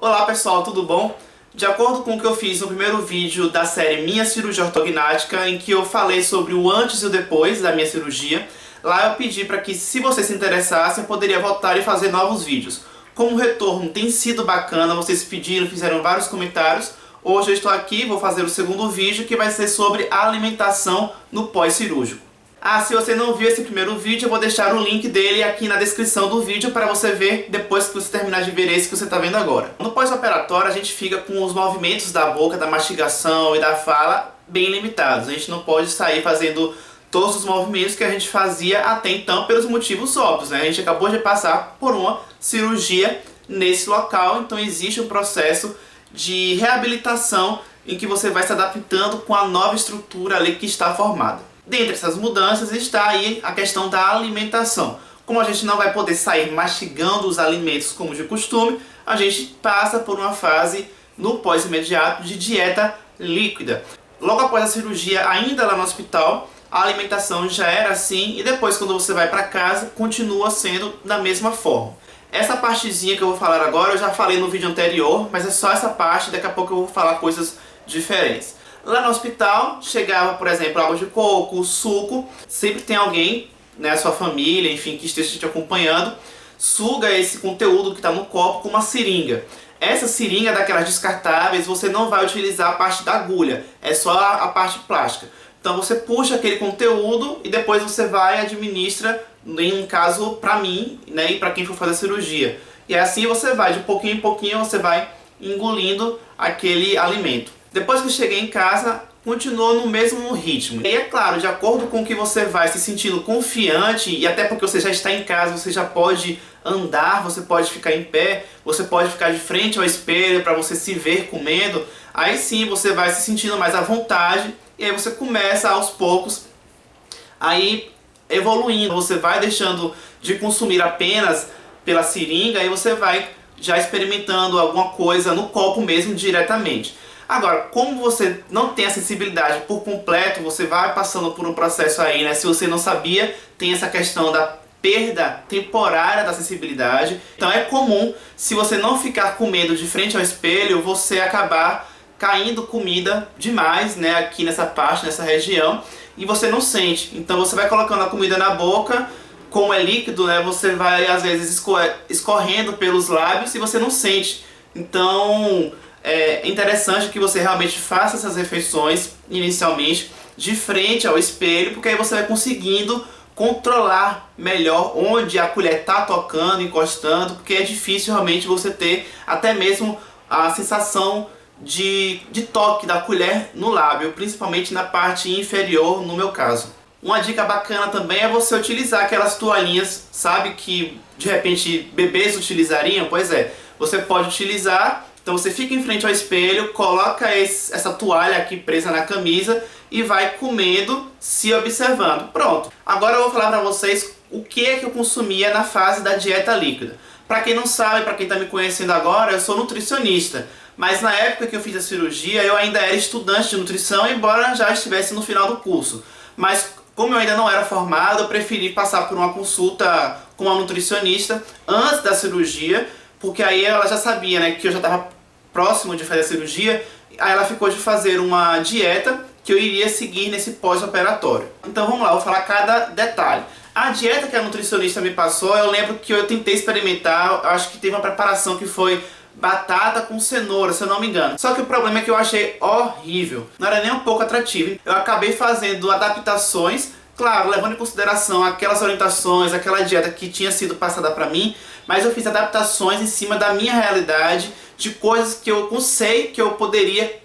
Olá pessoal, tudo bom? De acordo com o que eu fiz no primeiro vídeo da série Minha Cirurgia Ortognática, em que eu falei sobre o antes e o depois da minha cirurgia, lá eu pedi para que, se vocês se interessassem, eu poderia voltar e fazer novos vídeos. Como o retorno tem sido bacana, vocês pediram, fizeram vários comentários, hoje eu estou aqui, vou fazer o segundo vídeo que vai ser sobre a alimentação no pós-cirúrgico. Se você não viu esse primeiro vídeo, eu vou deixar o link dele aqui na descrição do vídeo para você ver depois que você terminar de ver esse que você está vendo agora. No pós-operatório, a gente fica com os movimentos da boca, da mastigação e da fala bem limitados. A gente não pode sair fazendo todos os movimentos que a gente fazia até então pelos motivos óbvios, né? A gente acabou de passar por uma cirurgia nesse local, então existe um processo de reabilitação em que você vai se adaptando com a nova estrutura ali que está formada. Dentre essas mudanças está aí a questão da alimentação. Como a gente não vai poder sair mastigando os alimentos como de costume, a gente passa por uma fase no pós-imediato de dieta líquida. Logo após a cirurgia, ainda lá no hospital, a alimentação já era assim e depois quando você vai para casa, continua sendo da mesma forma. Essa partezinha que eu vou falar agora, eu já falei no vídeo anterior, mas é só essa parte, daqui a pouco eu vou falar coisas diferentes. Lá no hospital, chegava, por exemplo, água de coco, suco. Sempre tem alguém, né, a sua família, enfim, que esteja te acompanhando, suga esse conteúdo que está no copo com uma seringa. Essa seringa daquelas descartáveis, você não vai utilizar a parte da agulha, é só a parte plástica. Então você puxa aquele conteúdo e depois você vai e administra, em um caso para mim, né, e para quem for fazer a cirurgia. E assim você vai, de pouquinho em pouquinho, você vai engolindo aquele alimento. Depois que cheguei em casa, continuou no mesmo ritmo. E é claro, de acordo com que você vai se sentindo confiante, e até porque você já está em casa, você já pode andar, você pode ficar em pé, você pode ficar de frente ao espelho para você se ver comendo, aí sim você vai se sentindo mais à vontade, e aí você começa aos poucos a ir evoluindo. Você vai deixando de consumir apenas pela seringa, e você vai já experimentando alguma coisa no copo mesmo diretamente. Agora, como você não tem a sensibilidade por completo, você vai passando por um processo aí, né? Se você não sabia, tem essa questão da perda temporária da sensibilidade. Então é comum, se você não ficar com medo de frente ao espelho, você acabar caindo comida demais, né? Aqui nessa parte, nessa região, e você não sente. Então você vai colocando a comida na boca, como é líquido, né? Você vai às vezes escorrendo pelos lábios e você não sente. Então é interessante que você realmente faça essas refeições inicialmente de frente ao espelho, porque aí você vai conseguindo controlar melhor onde a colher está tocando, encostando, porque é difícil realmente você ter até mesmo a sensação de toque da colher no lábio, principalmente na parte inferior, no meu caso. Uma dica bacana também é você utilizar aquelas toalhinhas, sabe, que de repente bebês utilizariam? Pois é, você pode utilizar. Então você fica em frente ao espelho, coloca essa toalha aqui presa na camisa e vai comendo, se observando. Pronto. Agora eu vou falar para vocês o que é que eu consumia na fase da dieta líquida. Para quem não sabe, para quem está me conhecendo agora, eu sou nutricionista. Mas na época que eu fiz a cirurgia, eu ainda era estudante de nutrição, embora já estivesse no final do curso. Mas como eu ainda não era formado, eu preferi passar por uma consulta com uma nutricionista antes da cirurgia, porque aí ela já sabia, né, que eu já estava próximo de fazer a cirurgia, aí ela ficou de fazer uma dieta que eu iria seguir nesse pós-operatório. Então vamos lá, eu vou falar cada detalhe. A dieta que a nutricionista me passou, eu lembro que eu tentei experimentar, eu acho que teve uma preparação que foi batata com cenoura, se eu não me engano. Só que o problema é que eu achei horrível, não era nem um pouco atrativo. Eu acabei fazendo adaptações, claro, levando em consideração aquelas orientações, aquela dieta que tinha sido passada para mim, mas eu fiz adaptações em cima da minha realidade, de coisas que eu sei que eu poderia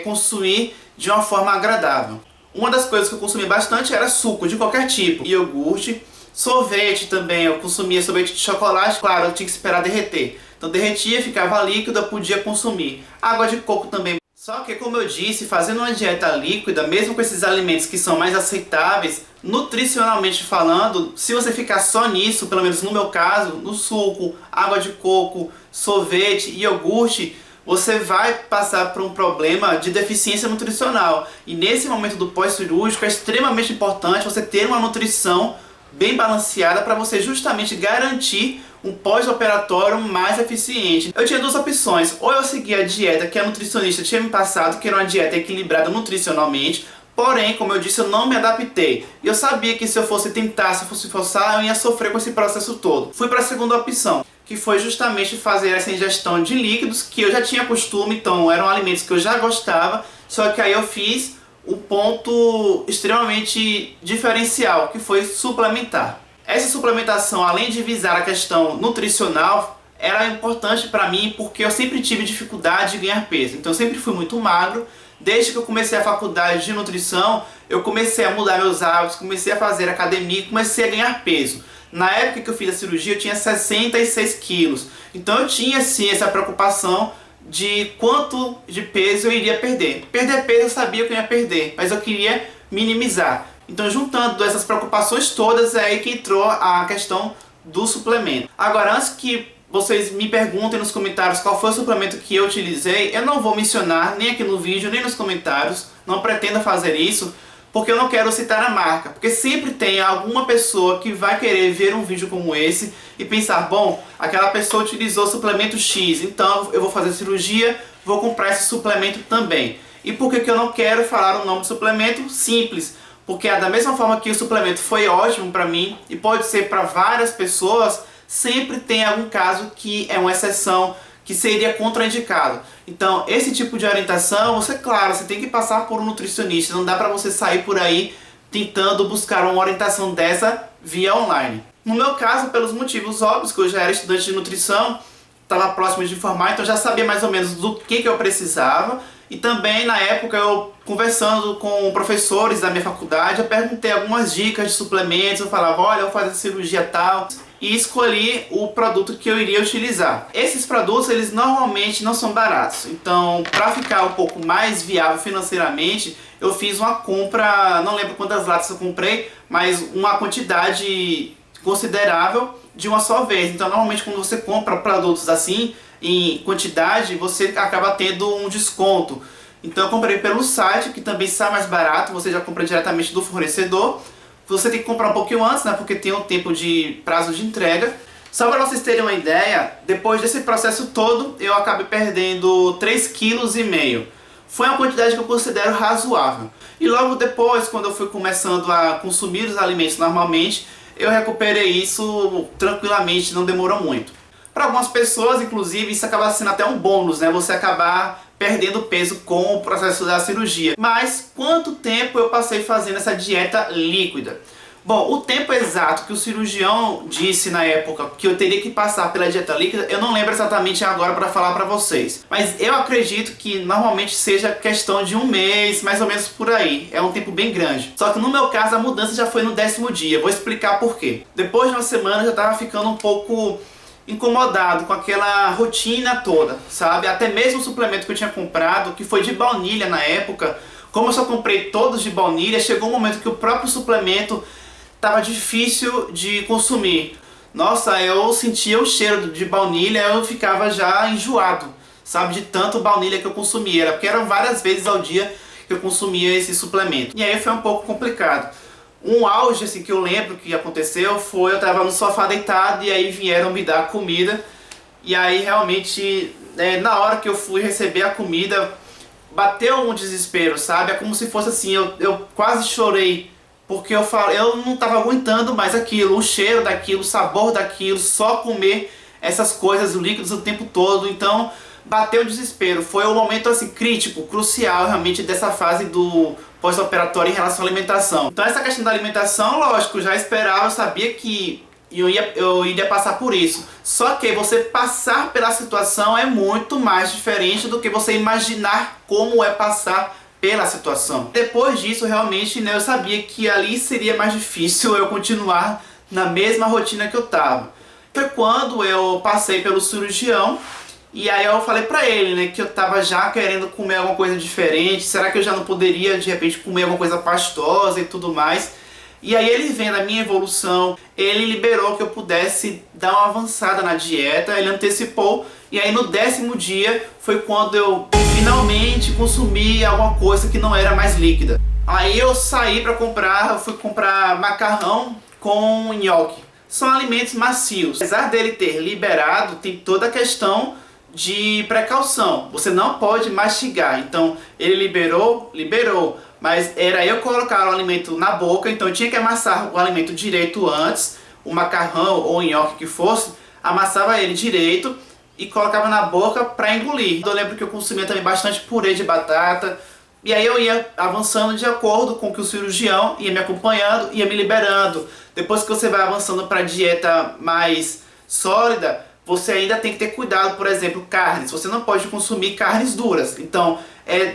consumir de uma forma agradável. Uma das coisas que eu consumia bastante era suco de qualquer tipo, iogurte, sorvete também, eu consumia sorvete de chocolate, claro, eu tinha que esperar derreter. Então derretia, ficava líquido, eu podia consumir. Água de coco também. Só que, como eu disse, fazendo uma dieta líquida, mesmo com esses alimentos que são mais aceitáveis, nutricionalmente falando, se você ficar só nisso, pelo menos no meu caso, no suco, água de coco, sorvete e iogurte, você vai passar por um problema de deficiência nutricional. E nesse momento do pós-cirúrgico é extremamente importante você ter uma nutrição bem balanceada para você justamente garantir um pós-operatório mais eficiente. Eu tinha duas opções: ou eu seguia a dieta que a nutricionista tinha me passado, que era uma dieta equilibrada nutricionalmente, porém, como eu disse, eu não me adaptei. E eu sabia que se eu fosse tentar, se eu fosse forçar, eu ia sofrer com esse processo todo. Fui para a segunda opção, que foi justamente fazer essa ingestão de líquidos, que eu já tinha costume, então eram alimentos que eu já gostava, só que aí eu fiz o ponto extremamente diferencial, que foi suplementar. Essa suplementação, além de visar a questão nutricional, era importante para mim porque eu sempre tive dificuldade de ganhar peso. Então eu sempre fui muito magro. Desde que eu comecei a faculdade de nutrição, eu comecei a mudar meus hábitos, comecei a fazer academia e comecei a ganhar peso. Na época que eu fiz a cirurgia, eu tinha 66 quilos. Então eu tinha sim essa preocupação de quanto de peso eu iria perder. Perder peso eu sabia que eu ia perder, mas eu queria minimizar. Então, juntando essas preocupações todas, é aí que entrou a questão do suplemento. Agora, antes que vocês me perguntem nos comentários qual foi o suplemento que eu utilizei, eu não vou mencionar nem aqui no vídeo, nem nos comentários. Não pretendo fazer isso, porque eu não quero citar a marca. Porque sempre tem alguma pessoa que vai querer ver um vídeo como esse e pensar, bom, aquela pessoa utilizou suplemento X, então eu vou fazer cirurgia, vou comprar esse suplemento também. E por que eu não quero falar o nome do suplemento? Simples. Porque da mesma forma que o suplemento foi ótimo para mim e pode ser para várias pessoas, sempre tem algum caso que é uma exceção, que seria contraindicado. Então, esse tipo de orientação, claro, você tem que passar por um nutricionista. Não dá para você sair por aí tentando buscar uma orientação dessa via online. No meu caso, pelos motivos óbvios, que eu já era estudante de nutrição, estava próximo de formar, então já sabia mais ou menos do que eu precisava. E também, na época, eu conversando com professores da minha faculdade, eu perguntei algumas dicas de suplementos, eu falava, olha, eu vou fazer cirurgia tal, e escolhi o produto que eu iria utilizar. Esses produtos, eles normalmente não são baratos, então, para ficar um pouco mais viável financeiramente, eu fiz uma compra, não lembro quantas latas eu comprei, mas uma quantidade considerável de uma só vez. Então, normalmente, quando você compra produtos assim, em quantidade, você acaba tendo um desconto. Então eu comprei pelo site, que também sai mais barato, você já compra diretamente do fornecedor. Você tem que comprar um pouquinho antes, né, porque tem um tempo de prazo de entrega. Só para vocês terem uma ideia, depois desse processo todo, eu acabei perdendo 3,5 kg. Foi uma quantidade que eu considero razoável. E logo depois, quando eu fui começando a consumir os alimentos normalmente, eu recuperei isso tranquilamente, não demorou muito. Para algumas pessoas, inclusive, isso acaba sendo até um bônus, né? Você acabar perdendo peso com o processo da cirurgia. Mas quanto tempo eu passei fazendo essa dieta líquida? Bom, o tempo exato que o cirurgião disse na época que eu teria que passar pela dieta líquida, eu não lembro exatamente agora para falar para vocês. Mas eu acredito que normalmente seja questão de um mês, mais ou menos por aí. É um tempo bem grande. Só que no meu caso a mudança já foi no 10º dia. Vou explicar por quê. Depois de uma semana eu já estava ficando um pouco incomodado com aquela rotina toda, sabe? Até mesmo o suplemento que eu tinha comprado, que foi de baunilha na época, como eu só comprei todos de baunilha, chegou um momento que o próprio suplemento estava difícil de consumir. Nossa, eu sentia o cheiro de baunilha, eu ficava já enjoado, sabe? De tanto baunilha que eu consumia, porque eram várias vezes ao dia que eu consumia esse suplemento. E aí foi um pouco complicado. Um auge assim, que eu lembro que aconteceu foi, eu estava no sofá deitado e aí vieram me dar comida. E aí realmente, na hora que eu fui receber a comida, bateu um desespero, sabe? É como se fosse assim, eu quase chorei. Porque eu não estava aguentando mais aquilo, o cheiro daquilo, o sabor daquilo, só comer essas coisas líquidas o tempo todo. Então bateu o desespero. Foi um momento assim, crítico, crucial realmente dessa fase do pós-operatório em relação à alimentação. Então essa questão da alimentação, lógico, eu já esperava, eu sabia que eu iria passar por isso. Só que você passar pela situação é muito mais diferente do que você imaginar como é passar pela situação. Depois disso, realmente, né, eu sabia que ali seria mais difícil eu continuar na mesma rotina que eu estava. Foi quando eu passei pelo cirurgião. E aí eu falei pra ele, né, que eu tava já querendo comer alguma coisa diferente. Será que eu já não poderia, de repente, comer alguma coisa pastosa e tudo mais? E aí ele, vendo a minha evolução, ele liberou que eu pudesse dar uma avançada na dieta. Ele antecipou. E aí no 10º dia foi quando eu finalmente consumi alguma coisa que não era mais líquida. Aí eu saí pra comprar, eu fui comprar macarrão com nhoque. são alimentos macios. Apesar dele ter liberado, tem toda a questão de precaução. Você não pode mastigar. Então, ele liberou, mas era eu colocar o alimento na boca, então eu tinha que amassar o alimento direito antes, o macarrão ou o nhoque que fosse, amassava ele direito e colocava na boca para engolir. Eu lembro que eu consumia também bastante purê de batata, e aí eu ia avançando de acordo com que o cirurgião ia me acompanhando, ia me liberando. Depois que você vai avançando para a dieta mais sólida, você ainda tem que ter cuidado, por exemplo, carnes. Você não pode consumir carnes duras. Então,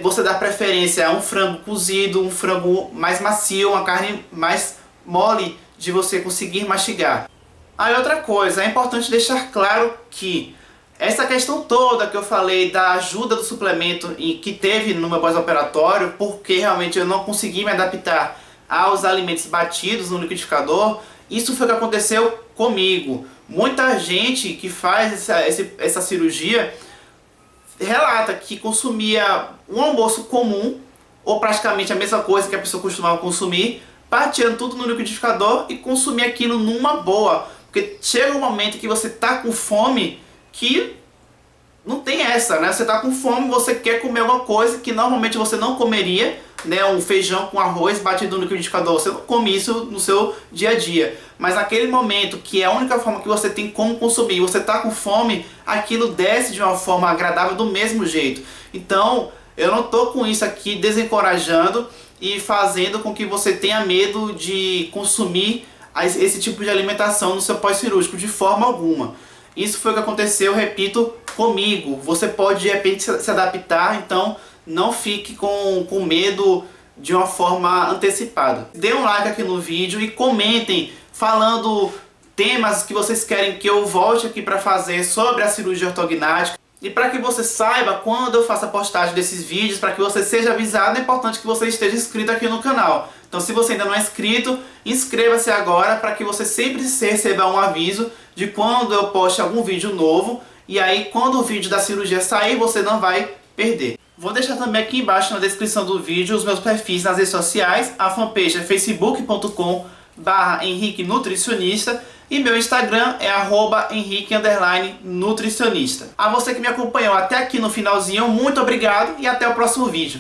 você dá preferência a um frango cozido, um frango mais macio, uma carne mais mole de você conseguir mastigar. Aí outra coisa, é importante deixar claro que essa questão toda que eu falei da ajuda do suplemento e que teve no meu pós-operatório, porque realmente eu não consegui me adaptar aos alimentos batidos no liquidificador, isso foi o que aconteceu comigo. Muita gente que faz essa cirurgia relata que consumia um almoço comum, ou praticamente a mesma coisa que a pessoa costumava consumir, batia tudo no liquidificador e consumia aquilo numa boa. Porque chega um momento que você tá com fome que não tem essa, né? Você tá com fome, você quer comer alguma coisa que normalmente você não comeria, né? Um feijão com arroz batido no liquidificador, você não come isso no seu dia a dia. Mas naquele momento que é a única forma que você tem como consumir, você tá com fome, aquilo desce de uma forma agradável do mesmo jeito. Então, eu não tô com isso aqui desencorajando e fazendo com que você tenha medo de consumir esse tipo de alimentação no seu pós-cirúrgico, de forma alguma. Isso foi o que aconteceu, repito, comigo. Você pode de repente se adaptar, então não fique com medo de uma forma antecipada. Dê um like aqui no vídeo e comentem falando temas que vocês querem que eu volte aqui para fazer sobre a cirurgia ortognática. E para que você saiba quando eu faço a postagem desses vídeos, para que você seja avisado, é importante que você esteja inscrito aqui no canal. Então, se você ainda não é inscrito, inscreva-se agora para que você sempre receba um aviso de quando eu poste algum vídeo novo. E aí, quando o vídeo da cirurgia sair, você não vai perder. Vou deixar também aqui embaixo na descrição do vídeo os meus perfis nas redes sociais. A fanpage é facebook.com/Henrique Nutricionista e meu Instagram é @Henrique_Nutricionista. A você que me acompanhou até aqui no finalzinho, muito obrigado e até o próximo vídeo.